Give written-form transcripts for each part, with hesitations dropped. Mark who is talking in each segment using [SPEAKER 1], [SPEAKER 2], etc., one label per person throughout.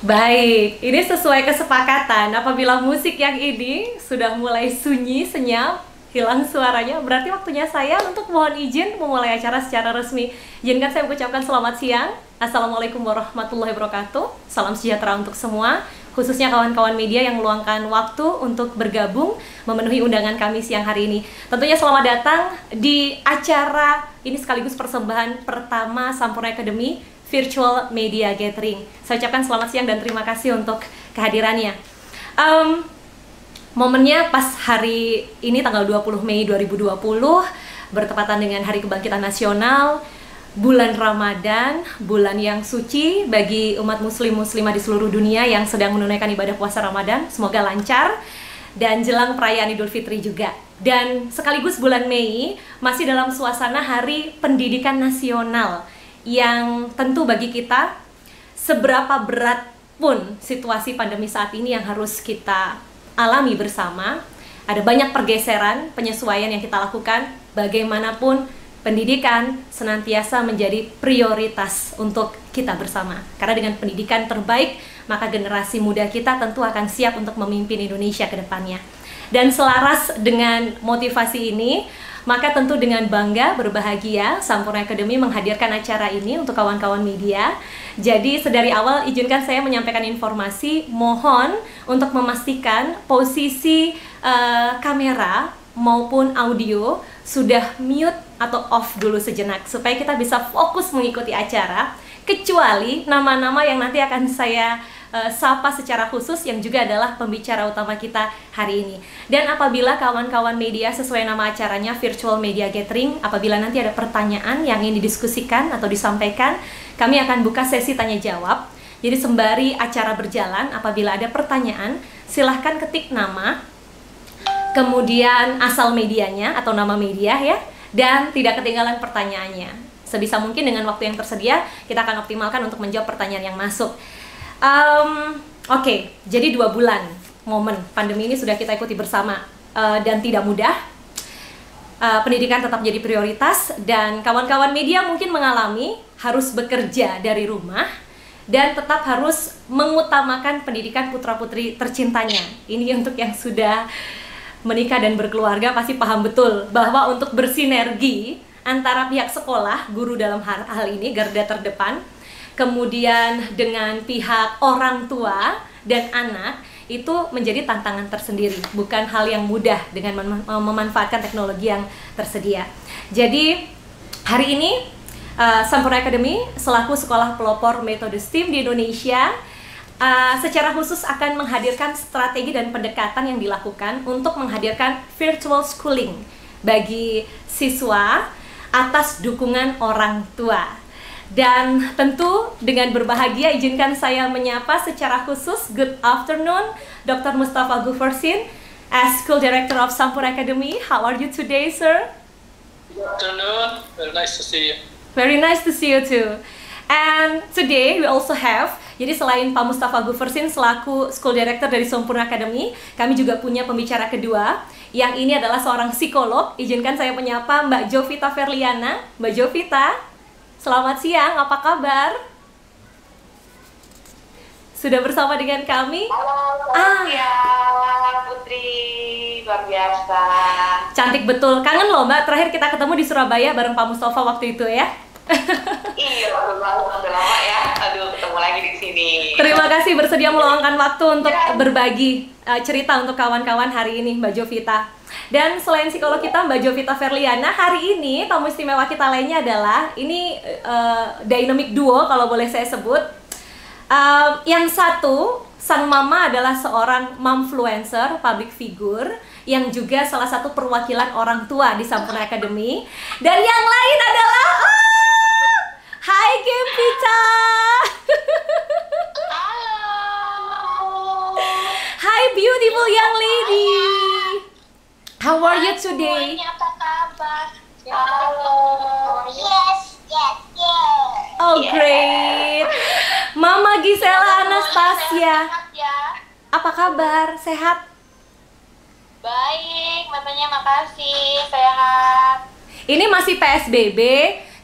[SPEAKER 1] Baik, ini sesuai kesepakatan. Apabila musik yang ini sudah mulai sunyi, senyap, hilang suaranya, berarti waktunya saya untuk mohon izin memulai acara secara resmi. Izinkan saya mengucapkan selamat siang. Assalamualaikum warahmatullahi wabarakatuh. Salam sejahtera untuk semua, khususnya kawan-kawan media yang meluangkan waktu untuk bergabung memenuhi undangan kami siang hari ini. Tentunya selamat datang di acara ini sekaligus persembahan pertama Sampurna Academy Virtual Media Gathering. Saya ucapkan selamat siang dan terima kasih untuk kehadirannya. Momennya pas hari ini tanggal 20 Mei 2020 bertepatan dengan Hari Kebangkitan Nasional, bulan Ramadan, bulan yang suci bagi umat muslimah di seluruh dunia yang sedang menunaikan ibadah puasa Ramadan. Semoga lancar dan jelang perayaan Idul Fitri juga. Dan sekaligus bulan Mei masih dalam suasana Hari Pendidikan Nasional yang tentu bagi kita seberapa berat pun situasi pandemi saat ini yang harus kita alami bersama, ada banyak pergeseran, penyesuaian yang kita lakukan. Bagaimanapun pendidikan senantiasa menjadi prioritas untuk kita bersama. Karena dengan pendidikan terbaik, maka generasi muda kita tentu akan siap untuk memimpin Indonesia ke depannya. Dan selaras dengan motivasi ini, maka tentu dengan bangga, berbahagia, Sampurna Academy menghadirkan acara ini untuk kawan-kawan media. Jadi sedari awal izinkan saya menyampaikan informasi, mohon untuk memastikan posisi kamera maupun audio sudah mute atau off dulu sejenak, supaya kita bisa fokus mengikuti acara, kecuali nama-nama yang nanti akan saya sapa secara khusus yang juga adalah pembicara utama kita hari ini. Dan apabila kawan-kawan media sesuai nama acaranya Virtual Media Gathering, apabila nanti ada pertanyaan yang ingin didiskusikan atau disampaikan, kami akan buka sesi tanya jawab. Jadi sembari acara berjalan, apabila ada pertanyaan, silahkan ketik nama, kemudian asal medianya atau nama media ya, dan tidak ketinggalan pertanyaannya. Sebisa mungkin dengan waktu yang tersedia, kita akan optimalkan untuk menjawab pertanyaan yang masuk. Oke, jadi 2 bulan momen pandemi ini sudah kita ikuti bersama, dan tidak mudah. Pendidikan tetap jadi prioritas dan kawan-kawan media mungkin mengalami harus bekerja dari rumah dan tetap harus mengutamakan pendidikan putra-putri tercintanya. Ini untuk yang sudah menikah dan berkeluarga pasti paham betul bahwa untuk bersinergi antara pihak sekolah, guru dalam hal ini garda terdepan, kemudian dengan pihak orang tua dan anak, itu menjadi tantangan tersendiri. Bukan hal yang mudah dengan memanfaatkan teknologi yang tersedia. Jadi hari ini Sampurna Academy selaku sekolah pelopor metode STEAM di Indonesia secara khusus akan menghadirkan strategi dan pendekatan yang dilakukan untuk menghadirkan virtual schooling bagi siswa atas dukungan orang tua. Dan tentu dengan berbahagia izinkan saya menyapa secara khusus, good afternoon, Dr. Mustafa Gufersin, as School Director of Sampurna Academy. How are you today, sir?
[SPEAKER 2] Good afternoon, very nice to see you.
[SPEAKER 1] Very nice to see you too. And today we also have, jadi selain Pak Mustafa Gufersin selaku School Director dari Sampurna Academy, kami juga punya pembicara kedua, yang ini adalah seorang psikolog. Izinkan saya menyapa Mbak Jovita Ferliana. Mbak Jovita, selamat siang, apa kabar? Sudah bersama dengan kami?
[SPEAKER 3] Halo, ya Putri, luar biasa.
[SPEAKER 1] Cantik betul, kangen loh Mbak, terakhir kita ketemu di Surabaya bareng Pak Mustafa waktu itu ya.
[SPEAKER 3] Iya, udah lama ya. Aduh, ketemu lagi di sini.
[SPEAKER 1] Terima kasih bersedia meluangkan waktu untuk berbagi cerita untuk kawan-kawan hari ini, Mbak Jovita. Dan selain psikolog kita Mbak Jovita Ferliana, hari ini tamu istimewa kita lainnya adalah ini dynamic duo kalau boleh saya sebut. Yang satu, sang mama adalah seorang momfluencer, public figure yang juga salah satu perwakilan orang tua di Sampurna Academy. Dan yang lain adalah Hai Gempita.
[SPEAKER 3] Halo.
[SPEAKER 1] Hi beautiful young lady. How are you today?
[SPEAKER 3] Semuanya apa kabar? Halo. Yes.
[SPEAKER 1] Oh
[SPEAKER 3] Yes.
[SPEAKER 1] great. Mama Gisela Anastasia.
[SPEAKER 3] Sehat ya.
[SPEAKER 1] Apa kabar? Sehat?
[SPEAKER 3] Baik, mamanya makasih, sehat.
[SPEAKER 1] Ini masih PSBB.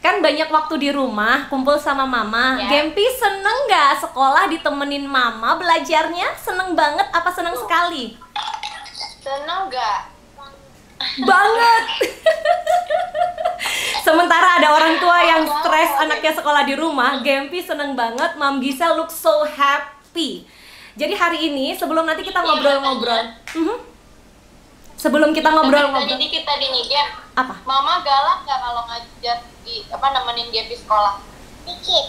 [SPEAKER 1] kan banyak waktu di rumah, kumpul sama mama.
[SPEAKER 3] Ya.
[SPEAKER 1] Gempi seneng nggak sekolah ditemenin mama belajarnya? Seneng banget apa seneng sekali?
[SPEAKER 3] Seneng nggak?
[SPEAKER 1] Banget. Sementara ada orang tua yang stres anaknya sekolah di rumah, Gempi seneng banget. Mam Gisel look so happy. Jadi hari ini sebelum nanti kita ngobrol-ngobrol, sebelum kita ngobrol-ngobrol,
[SPEAKER 3] Jadi kita di Gem.
[SPEAKER 1] apa?
[SPEAKER 3] Mama galak nggak kalau ngajar di nemenin Gempi sekolah? Dikit.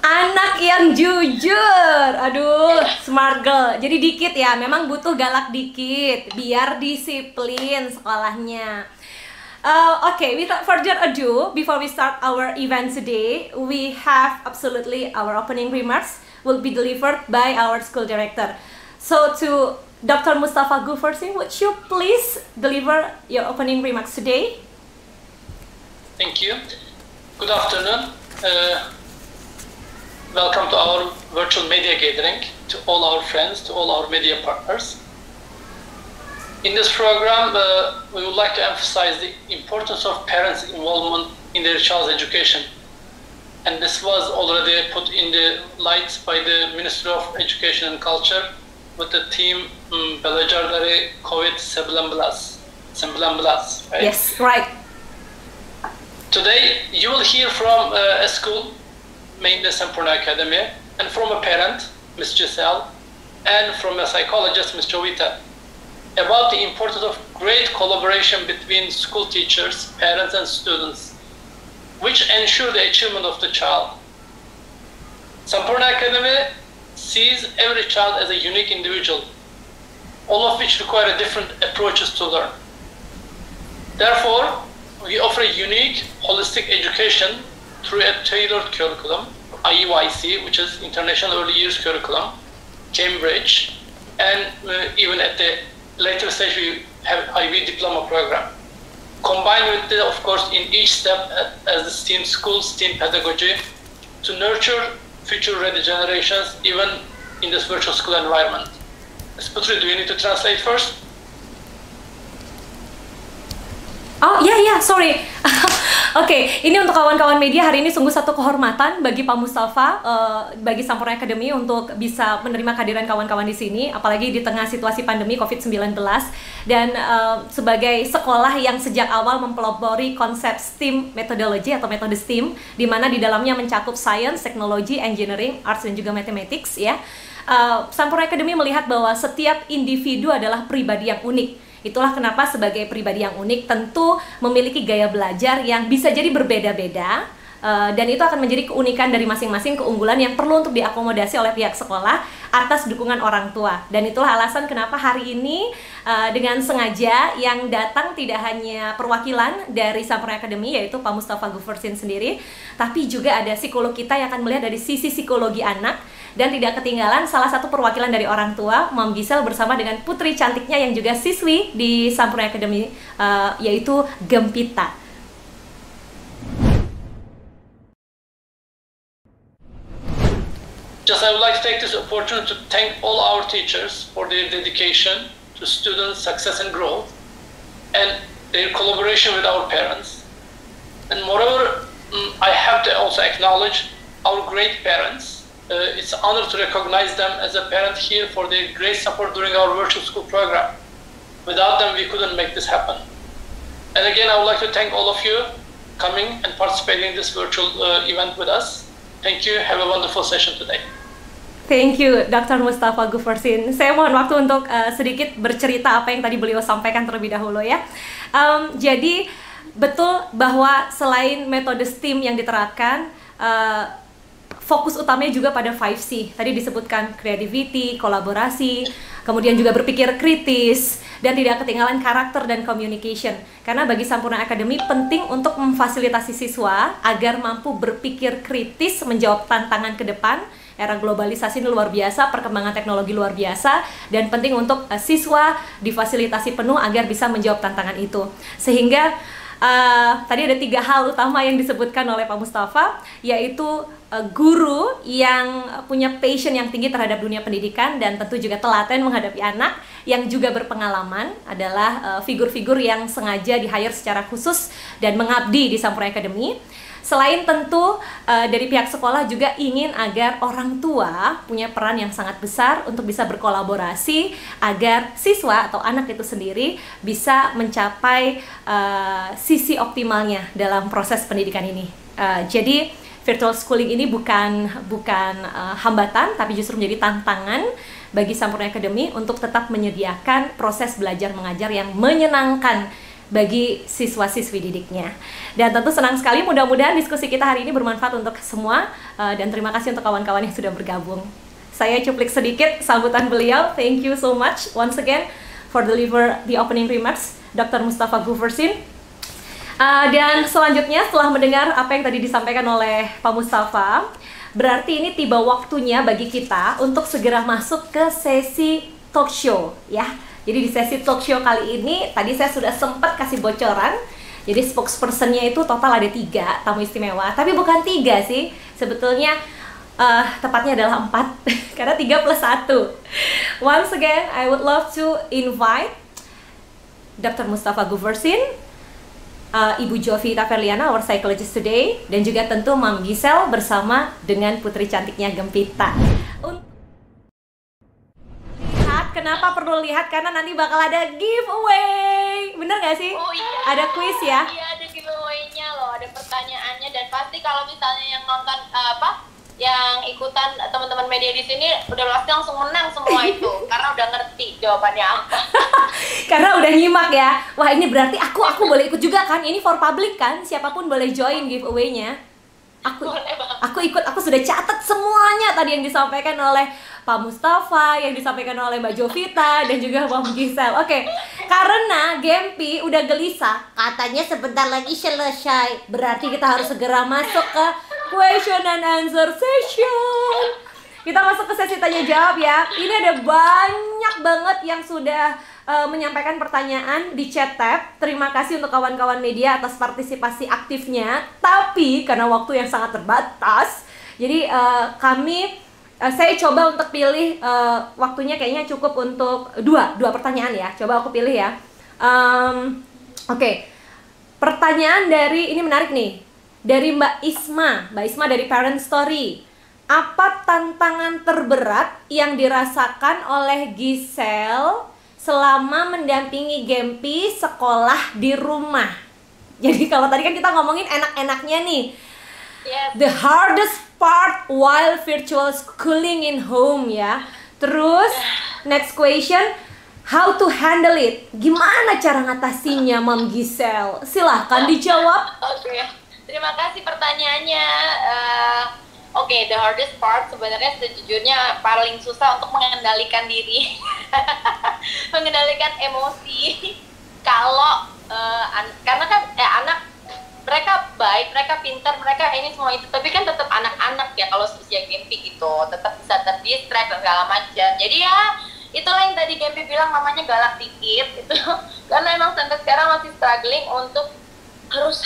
[SPEAKER 1] Anak yang jujur, aduh, smart girl. Jadi dikit ya, memang butuh galak dikit, biar disiplin sekolahnya. Okay, without further ado, before we start our event today, we have absolutely our opening remarks will be delivered by our school director. So to Dr. Mustafa Gufforsin, would you please deliver your opening remarks today?
[SPEAKER 2] Thank you. Good afternoon. Welcome to our virtual media gathering, to all our friends, to all our media partners. In this program, we would like to emphasize the importance of parents' involvement in their child's education. And this was already put in the light by the Ministry of Education and Culture with the theme Belajar dari COVID-19. Right?
[SPEAKER 1] Yes, right.
[SPEAKER 2] Today, you will hear from a school, mainly Sampurna Academy, and from a parent, Ms. Giselle, and from a psychologist, Ms. Jovita, about the importance of great collaboration between school teachers, parents, and students, which ensure the achievement of the child. Sampurna Academy sees every child as a unique individual, all of which require different approaches to learn. Therefore, we offer a unique, holistic education through a tailored curriculum, IUIC, which is International Early Years Curriculum, Cambridge, and even at the later stage we have IB diploma program. Combined with the, of course, in each step as the STEAM school, STEAM pedagogy, to nurture future-ready generations even in this virtual school environment. Ms. Putri, do you need to translate first?
[SPEAKER 1] Oh ya, sorry. Oke, ini untuk kawan-kawan media hari ini sungguh satu kehormatan bagi Pak Mustafa, bagi Sampurna Academy untuk bisa menerima kehadiran kawan-kawan di sini, apalagi di tengah situasi pandemi COVID-19 dan sebagai sekolah yang sejak awal mempelopori konsep STEAM methodology atau metode STEAM, di mana di dalamnya mencakup science, technology, engineering, arts dan juga mathematics ya. Sampurna Academy melihat bahwa setiap individu adalah pribadi yang unik. Itulah kenapa sebagai pribadi yang unik tentu memiliki gaya belajar yang bisa jadi berbeda-beda, dan itu akan menjadi keunikan dari masing-masing, keunggulan yang perlu untuk diakomodasi oleh pihak sekolah atas dukungan orang tua. Dan itulah alasan kenapa hari ini dengan sengaja yang datang tidak hanya perwakilan dari Sampurna Academy yaitu Pak Mustafa Gufforsin sendiri, tapi juga ada psikolog kita yang akan melihat dari sisi psikologi anak. Dan tidak ketinggalan salah satu perwakilan dari orang tua, Mam Gisel bersama dengan putri cantiknya yang juga siswi di Sampurna Academy, yaitu Gempita.
[SPEAKER 2] Just I would like to take this opportunity to thank all our teachers for their dedication to students' success and growth, and their collaboration with our parents. And moreover, I have to also acknowledge our great parents. It's an honor to recognize them as a parent here for their great support during our virtual school program. Without them, we couldn't make this happen. And again, I would like to thank all of you coming and participating in this virtual event with us. Thank you. Have a wonderful session today.
[SPEAKER 1] Thank you, Dr. Mustafa Gufforsin. Saya mohon waktu untuk sedikit bercerita apa yang tadi beliau sampaikan terlebih dahulu ya. Jadi betul bahwa selain metode STEAM yang diterapkan, fokus utamanya juga pada 5C. Tadi disebutkan creativity, kolaborasi, kemudian juga berpikir kritis, dan tidak ketinggalan karakter dan communication. Karena bagi Sampurna Academy penting untuk memfasilitasi siswa agar mampu berpikir kritis, menjawab tantangan ke depan. Era globalisasi ini luar biasa, perkembangan teknologi luar biasa, dan penting untuk siswa difasilitasi penuh agar bisa menjawab tantangan itu. Sehingga tadi ada 3 hal utama yang disebutkan oleh Pak Mustafa, yaitu guru yang punya passion yang tinggi terhadap dunia pendidikan dan tentu juga telaten menghadapi anak, yang juga berpengalaman adalah figur-figur yang sengaja di-hire secara khusus dan mengabdi di Sampurna Academy. Selain tentu dari pihak sekolah juga ingin agar orang tua punya peran yang sangat besar untuk bisa berkolaborasi agar siswa atau anak itu sendiri bisa mencapai sisi optimalnya dalam proses pendidikan ini. Jadi virtual schooling ini bukan hambatan, tapi justru menjadi tantangan bagi Sampurna Academy untuk tetap menyediakan proses belajar mengajar yang menyenangkan bagi siswa-siswi didiknya. Dan tentu senang sekali, mudah-mudahan diskusi kita hari ini bermanfaat untuk semua, dan terima kasih untuk kawan-kawan yang sudah bergabung. Saya cuplik sedikit sambutan beliau. Thank you so much once again for deliver the opening remarks, Dr. Mustafa Guversin. Dan selanjutnya setelah mendengar apa yang tadi disampaikan oleh Pak Mustafa, berarti ini tiba waktunya bagi kita untuk segera masuk ke sesi talk show, ya. Jadi di sesi talk show kali ini, tadi saya sudah sempat kasih bocoran. Jadi spokespersonnya itu total ada 3 tamu istimewa. Tapi bukan 3 sih, sebetulnya tepatnya adalah 4. Karena 3 plus 1. Once again, I would love to invite Dr. Mustafa Guversin, Ibu Jovita Ferliana, our psychologist today, dan juga tentu Mam Gisel bersama dengan putri cantiknya Gempita. Kenapa perlu lihat? Karena nanti bakal ada giveaway. Bener gak sih?
[SPEAKER 4] Oh iya.
[SPEAKER 1] Ada quiz ya?
[SPEAKER 4] Iya, ada giveaway-nya loh, ada pertanyaannya, dan pasti kalau misalnya yang nonton yang ikutan teman-teman media di sini udah pasti langsung menang semua itu karena udah ngerti jawabannya apa.
[SPEAKER 1] Karena udah nyimak ya. Wah, ini berarti aku boleh ikut juga kan? Ini for public kan? Siapapun boleh join giveaway-nya. Aku ikut, aku sudah catat semuanya tadi yang disampaikan oleh Pak Mustafa, yang disampaikan oleh Mbak Jovita, dan juga Mbak Gisel. Oke, karena Gempi udah gelisah, katanya sebentar lagi selesai. Berarti kita harus segera masuk ke question and answer session. Kita masuk ke sesi tanya jawab ya. Ini ada banyak banget yang sudah menyampaikan pertanyaan di chat tab. Terima kasih untuk kawan-kawan media atas partisipasi aktifnya. Tapi karena waktu yang sangat terbatas, jadi saya coba untuk pilih, waktunya kayaknya cukup untuk dua pertanyaan ya. Coba aku pilih ya. Oke. Pertanyaan dari, ini menarik nih, dari Mbak Isma dari Parent Story. Apa tantangan terberat yang dirasakan oleh Gisel selama mendampingi Gempi sekolah di rumah? Jadi kalau tadi kan kita ngomongin enak-enaknya nih.
[SPEAKER 4] Yes.
[SPEAKER 1] The hardest part while virtual schooling in home ya. Terus next question, how to handle it? Gimana cara ngatasinya, Mam Gisel? Silahkan dijawab.
[SPEAKER 4] Oke. Terima kasih pertanyaannya. Oke, the hardest part sebenarnya sejujurnya paling susah untuk mengendalikan diri, mengendalikan emosi. Kalau karena kan anak, mereka baik, mereka pintar, mereka ini semua itu, tapi kan tetap anak-anak ya kalau usia Gempi gitu, tetap bisa terdistract dan segala macam. Jadi ya itulah yang tadi Gempi bilang namanya galak dikit itu, karena emang sampai sekarang masih struggling untuk harus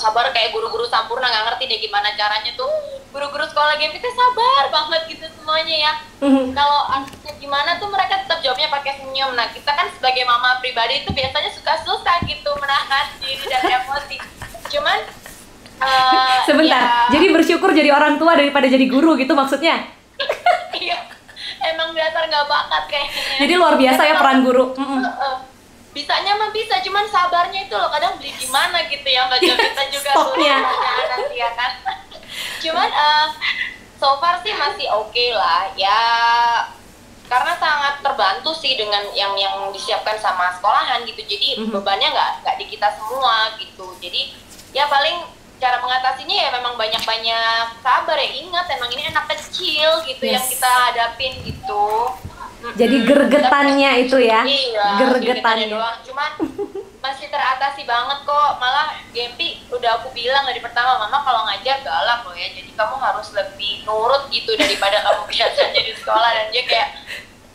[SPEAKER 4] sabar kayak guru-guru Sampurna nggak ngerti deh gimana caranya tuh guru-guru sekolah Gempi tuh sabar banget gitu semuanya ya. Kalau anaknya gimana tuh mereka tetap jawabnya pakai senyum. Nah kita kan sebagai mama pribadi itu biasanya suka susah gitu menahan diri dan emosi. Cuman
[SPEAKER 1] sebentar, jadi bersyukur jadi orang tua daripada jadi guru gitu maksudnya?
[SPEAKER 4] Iya, emang dasar nggak bakat kayaknya.
[SPEAKER 1] Jadi luar biasa ya peran guru.
[SPEAKER 4] Bisanya mah bisa, cuman sabarnya itu loh kadang beli di mana gitu ya Mbak Jovita juga
[SPEAKER 1] stoknya
[SPEAKER 4] nanti ya kan. Cuman so far sih masih oke lah ya, karena sangat terbantu sih dengan yang disiapkan sama sekolahan gitu. Jadi bebannya nggak di kita semua gitu. Jadi ya paling cara mengatasinya ya memang banyak-banyak sabar ya. Ingat emang ini anak kecil gitu yang kita hadapin gitu.
[SPEAKER 1] Jadi gergetannya itu ya.
[SPEAKER 4] Iya,
[SPEAKER 1] gergetannya
[SPEAKER 4] doang. Cuman masih teratasi banget kok. Malah Gempi udah aku bilang dari pertama, Mama kalau ngajar galak loh ya. Jadi kamu harus lebih nurut gitu daripada kamu biasanya di sekolah. Dan dia kayak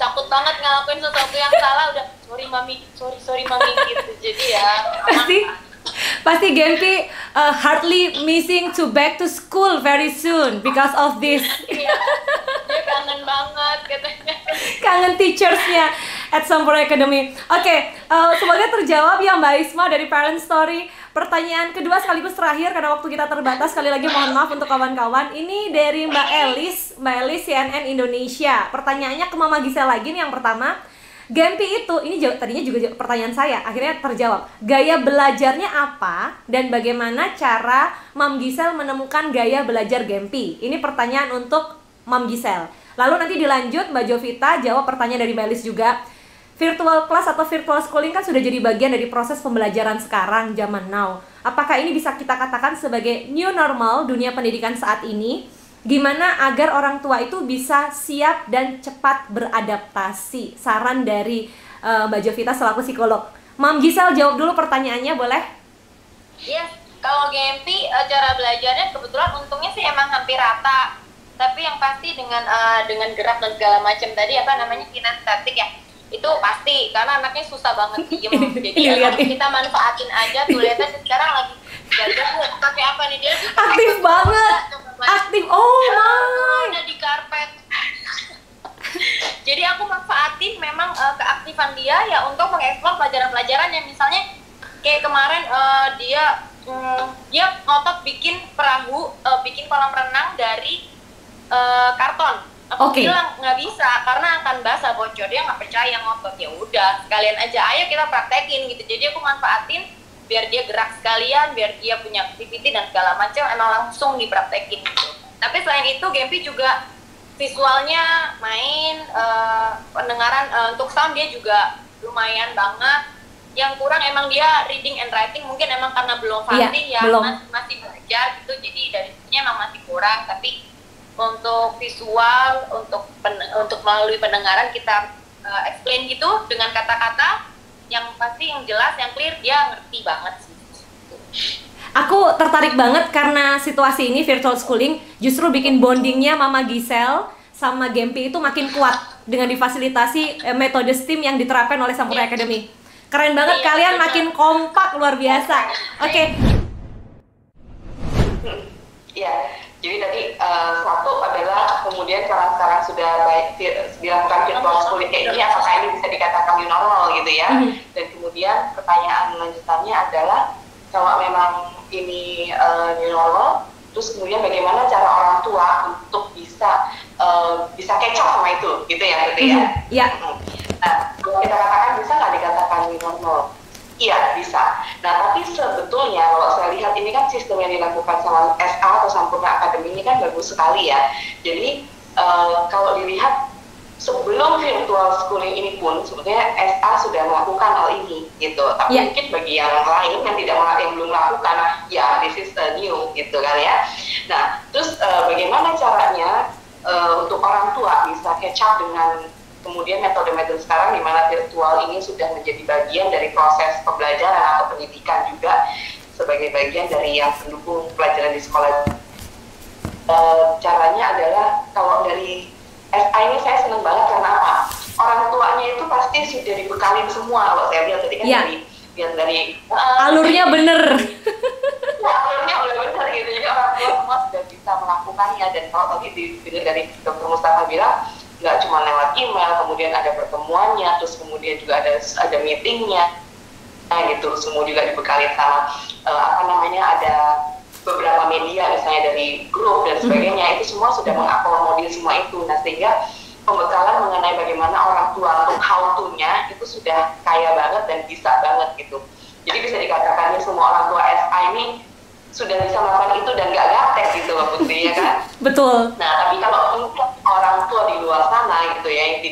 [SPEAKER 4] takut banget ngelakuin sesuatu yang salah, udah sorry mami gitu. Jadi ya
[SPEAKER 1] Pasti Gempi hardly missing to back to school very soon because of this.
[SPEAKER 4] Iya, dia kangen banget katanya.
[SPEAKER 1] Kangen teachersnya at Sampurna Academy. Oke, semoga terjawab ya Mbak Isma dari Parent Story. Pertanyaan kedua sekaligus terakhir karena waktu kita terbatas. Sekali lagi mohon maaf untuk kawan-kawan. Ini dari Mbak Elis CNN Indonesia. Pertanyaannya ke Mama Gisel lagi nih yang pertama. Gempi itu, ini tadinya juga pertanyaan saya, akhirnya terjawab. Gaya belajarnya apa dan bagaimana cara Mam Gisel menemukan gaya belajar Gempi? Ini pertanyaan untuk Mam Gisel. Lalu nanti dilanjut Mbak Jovita jawab pertanyaan dari Mbak Elis juga. Virtual class atau virtual schooling kan sudah jadi bagian dari proses pembelajaran sekarang, zaman now. Apakah ini bisa kita katakan sebagai new normal dunia pendidikan saat ini? Gimana agar orang tua itu bisa siap dan cepat beradaptasi? Saran dari Mbak Jovita selaku psikolog. Mam Gisel jawab dulu pertanyaannya, boleh?
[SPEAKER 4] Yes, kalau Gempi cara belajarnya kebetulan untungnya sih emang hampir rata. Tapi yang pasti dengan gerak dan segala macam tadi apa namanya kinestetik ya, itu pasti karena anaknya susah banget diem. Jadi kita manfaatin aja tuh, lihat aja sekarang lagi belajar pakai apa nih dia?
[SPEAKER 1] Aktif banget. Aktif. Oh my.
[SPEAKER 4] Udah di karpet. Jadi aku manfaatin memang keaktifan dia ya untuk mengeksplor pelajaran-pelajaran yang misalnya kayak kemarin dia ngotot bikin perahu, bikin kolam renang dari karton. Aku bilang nggak bisa karena akan basah bocor, dia nggak percaya, ngotot. Ya udah sekalian aja, ayo kita praktekin gitu. Jadi aku manfaatin biar dia gerak sekalian, biar dia punya activity dan segala macam, emang langsung dipraktekin gitu. Tapi selain itu Gempi juga visualnya main, pendengaran untuk sound dia juga lumayan banget. Yang kurang emang dia reading and writing, mungkin emang karena belum fasting ya, masih belajar gitu, jadi dari sini emang masih kurang. Tapi untuk visual, untuk melalui pendengaran kita explain gitu dengan kata-kata yang pasti, yang jelas, yang clear, dia ngerti banget sih.
[SPEAKER 1] Aku tertarik banget karena situasi ini virtual schooling justru bikin bondingnya Mama Gisel sama Gempi itu makin kuat dengan difasilitasi metode STEAM yang diterapkan oleh Sampurna Academy. Keren banget, kalian makin kompak, luar biasa. Oke.
[SPEAKER 3] Iya. Jadi tadi satu adalah kemudian sekarang sudah baik dilakukan virtual schooling kayak ini, apakah ini bisa dikatakan new normal gitu ya? Dan kemudian pertanyaan lanjutannya adalah kalau memang ini new normal, terus kemudian bagaimana cara orang tua untuk bisa catch up sama itu, gitu ya, gitu ya?
[SPEAKER 1] Iya.
[SPEAKER 3] Nah, kalau kita katakan bisa nggak dikatakan new normal? Iya, bisa. Nah, tapi sebetulnya kalau saya lihat ini kan sistem yang dilakukan sama SA atau Sampurna Academy ini kan bagus sekali ya. Jadi kalau dilihat sebelum virtual schooling ini pun sebetulnya SA sudah melakukan hal ini gitu. Tapi mungkin bagi yang lain yang belum melakukan, ya this is new gitu kan ya. Nah, terus bagaimana caranya untuk orang tua bisa catch up dengan kemudian metode-metode sekarang di mana virtual ini sudah menjadi bagian dari proses pembelajaran atau pendidikan juga sebagai bagian dari yang pendukung pelajaran di sekolah. Caranya adalah kalau dari SA ini saya senang banget karena apa? Orang tuanya itu pasti sudah dibekali semua. Kalau saya lihat tadi kan dari
[SPEAKER 1] alurnya bener.
[SPEAKER 3] Alurnya udah bener gitu. Jadi orang tua semua sudah bisa melakukannya. Dan kalau tadi dengar dari Dr. Mustafa bilang, nggak cuma lewat email, kemudian ada pertemuannya, terus kemudian juga ada meetingnya, gitu. Semua juga dibekali sama ada beberapa media misalnya dari grup dan sebagainya. Itu semua sudah mengakomodir semua itu. Nah, sehingga pembekalan mengenai bagaimana orang tua untuk how to-nya itu sudah kaya banget dan bisa banget gitu. Jadi bisa dikatakan semua orang tua SA ini sudah bisa melakukan itu dan nggak gaptek gitu Mbak Putri, ya kan?
[SPEAKER 1] Betul.
[SPEAKER 3] Nah, tapi kalau untuk orang tua di luar sana gitu ya, yang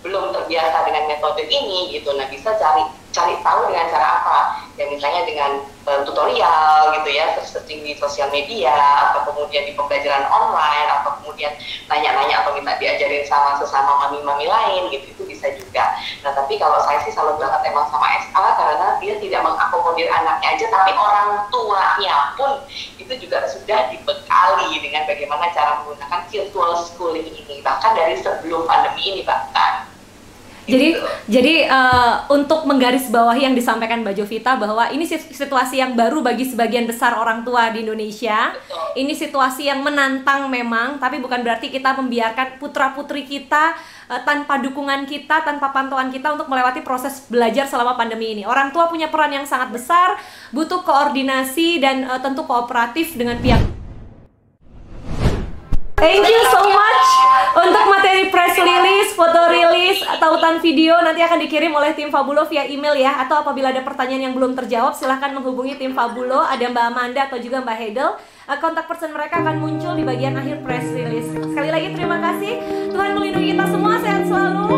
[SPEAKER 3] belum terbiasa dengan metode ini gitu, nah bisa cari tahu dengan cara apa? Ya misalnya dengan tutorial gitu ya, searching di sosial media, atau kemudian di pembelajaran online, atau kemudian nanya-nanya atau minta diajarin sama sesama mami-mami lain gitu, itu bisa juga. Nah, tapi kalau saya sih salut banget emang sama SA karena dia tidak mengakomodir anaknya aja, tapi orang tuanya pun itu juga sudah dibekali dengan bagaimana cara menggunakan virtual schooling ini, bahkan dari sebelum pandemi ini bahkan.
[SPEAKER 1] Jadi untuk menggarisbawahi yang disampaikan Mbak Jovita bahwa ini situasi yang baru bagi sebagian besar orang tua di Indonesia.
[SPEAKER 3] Betul.
[SPEAKER 1] Ini situasi yang menantang memang, tapi bukan berarti kita membiarkan putra-putri kita tanpa dukungan kita, tanpa pantauan kita untuk melewati proses belajar selama pandemi ini. Orang tua punya peran yang sangat besar, butuh koordinasi dan tentu kooperatif dengan pihak. Thank you so much untuk materi press release, foto rilis, tautan video nanti akan dikirim oleh tim Fabulo via email ya. Atau apabila ada pertanyaan yang belum terjawab, silahkan menghubungi tim Fabulo. Ada Mbak Amanda atau juga Mbak Hedel. Kontak person mereka akan muncul di bagian akhir press release. Sekali lagi terima kasih. Tuhan melindungi kita semua, sehat selalu.